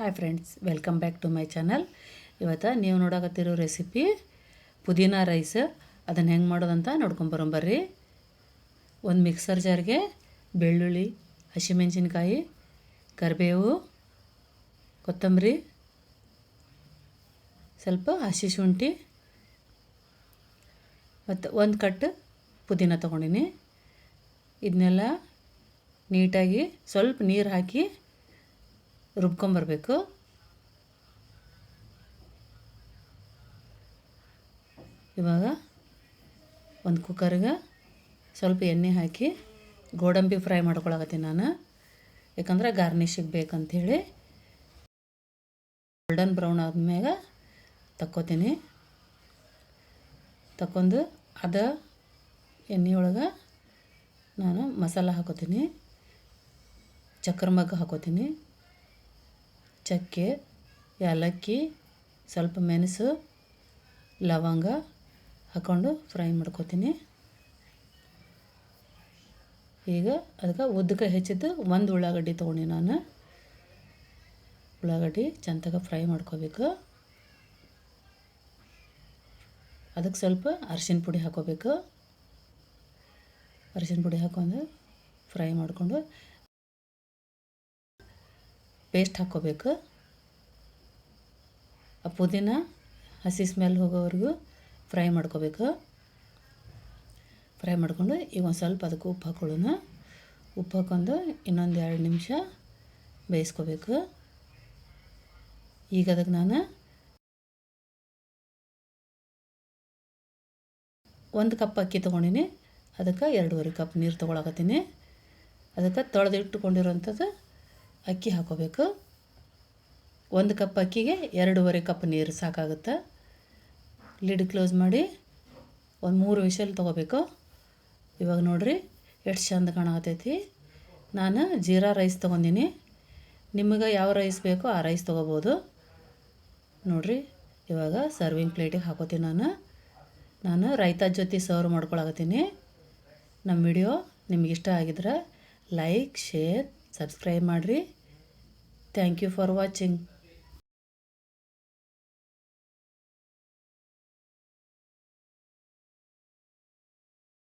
Hi friends, welcome back to my channel. ಇವತ್ತು ನೀವು ನೋಡಕತ್ತಿರೋ recipe ಪುದೀನ ರೈಸ್. ಅದನ್ನು ಹೆಂಗೆ ಮಾಡೋದಂತ ನೋಡ್ಕೊಂಬರೋಂಬರ್ರಿ. ಒಂದು ಮಿಕ್ಸರ್ ಜಾರ್ಗೆ ಬೆಳ್ಳುಳ್ಳಿ, ಹಸಿಮೆಣಸಿನ್ಕಾಯಿ, ಕರಿಬೇವು, ಕೊತ್ತಂಬರಿ, ಸ್ವಲ್ಪ ಹಸಿ ಶುಂಠಿ ಮತ್ತು ಒಂದು ಕಟ್ಟು ಪುದೀನ ತೊಗೊಂಡಿನಿ. ಇದನ್ನೆಲ್ಲ ನೀಟಾಗಿ ಸ್ವಲ್ಪ ನೀರು ಹಾಕಿ ರುಬ್ಕೊಂಬರ್ಬೇಕು. ಇವಾಗ ಒಂದು ಕುಕ್ಕರ್ಗೆ ಸ್ವಲ್ಪ ಎಣ್ಣೆ ಹಾಕಿ ಗೋಡಂಬಿ ಫ್ರೈ ಮಾಡ್ಕೊಳಕತ್ತೀನಿ ನಾನು, ಯಾಕಂದ್ರೆ ಗಾರ್ನಿಷಿಗೆ ಬೇಕಂಥೇಳಿ. Golden brown ಆದ್ಮೇಗ ತಕ್ಕೋತೀನಿ. ತಕ್ಕೊಂಡು ಅದು ಎಣ್ಣೆಯೊಳಗೆ ನಾನು ಮಸಾಲ ಹಾಕೋತೀನಿ. ಚಕ್ರ ಮಗ್ಗು ಹಾಕೋತೀನಿ, ಚಕ್ಕೆ, ಏಲಕ್ಕಿ, ಸ್ವಲ್ಪ ಮೆಣಸು, ಲವಂಗ ಹಾಕ್ಕೊಂಡು ಫ್ರೈ ಮಾಡ್ಕೋತೀನಿ. ಈಗ ಅದಕ್ಕೆ ಉದ್ದಕ್ಕೆ ಹೆಚ್ಚಿದ್ದು ಒಂದು ಉಳ್ಳಾಗಡ್ಡಿ ತೊಗೊಂಡು ನಾನು ಉಳ್ಳಾಗಡ್ಡಿ ಚಂದಾಗ ಫ್ರೈ ಮಾಡ್ಕೋಬೇಕು. ಅದಕ್ಕೆ ಸ್ವಲ್ಪ ಅರಿಶಿನ ಪುಡಿ ಹಾಕೋಬೇಕು. ಅರಿಶಿನ ಪುಡಿ ಹಾಕೊಂಡು ಫ್ರೈ ಮಾಡಿಕೊಂಡು ಪೇಸ್ಟ್ ಹಾಕ್ಕೋಬೇಕು. ಆ ಪುದೀನ ಹಸಿ ಸ್ಮೆಲ್ ಹೋಗೋವರೆಗೂ ಫ್ರೈ ಮಾಡ್ಕೋಬೇಕು. ಫ್ರೈ ಮಾಡ್ಕೊಂಡು ಈಗ ಒಂದು ಸ್ವಲ್ಪ ಅದಕ್ಕೆ ಉಪ್ಪು ಹಾಕೊಳ್ಳೋಣ. ಉಪ್ಪು ಹಾಕೊಂಡು ಇನ್ನೊಂದು 2 ನಿಮಿಷ ಬೇಯಿಸ್ಕೋಬೇಕು. ಈಗ ಅದಕ್ಕೆ ನಾನು 1 ಕಪ್ ಅಕ್ಕಿ ತೊಗೊಂಡಿನಿ. ಅದಕ್ಕೆ 2.5 ಕಪ್ ನೀರು ತೊಗೊಳಕತ್ತೀನಿ. ಅದಕ್ಕೆ ತೊಳೆದಿಟ್ಟುಕೊಂಡಿರೋಂಥದ್ದು ಅಕ್ಕಿ ಹಾಕೋಬೇಕು. 1 ಕಪ್ ಅಕ್ಕಿಗೆ 2.5 ಕಪ್ ನೀರು ಸಾಕಾಗುತ್ತೆ. ಲಿಡ್ ಕ್ಲೋಸ್ ಮಾಡಿ ಒಂದು 3 ವಿಷಲ್ ತೊಗೋಬೇಕು. ಇವಾಗ ನೋಡಿರಿ ಎಷ್ಟು ಚಂದ ಕಾಣಕತ್ತೈತಿ. ನಾನು ಜೀರಾ ರೈಸ್ ತೊಗೊಂಡಿನಿ. ನಿಮಗೆ ಯಾವ ರೈಸ್ ಬೇಕೋ ಆ ರೈಸ್ ತೊಗೋಬೋದು. ನೋಡಿರಿ ಇವಾಗ ಸರ್ವಿಂಗ್ ಪ್ಲೇಟಿಗೆ ಹಾಕೋತೀನಿ. ನಾನು ರೈತದ ಜೊತೆ ಸರ್ವ್ ಮಾಡ್ಕೊಳಕತ್ತೀನಿ. ನಮ್ಮ ವಿಡಿಯೋ ನಿಮ್ಗೆ ಇಷ್ಟ ಆಗಿದ್ರೆ ಲೈಕ್, ಶೇರ್, ಸಬ್ಸ್ಕ್ರೈಬ್ ಮಾಡಿರಿ. Thank you for watching.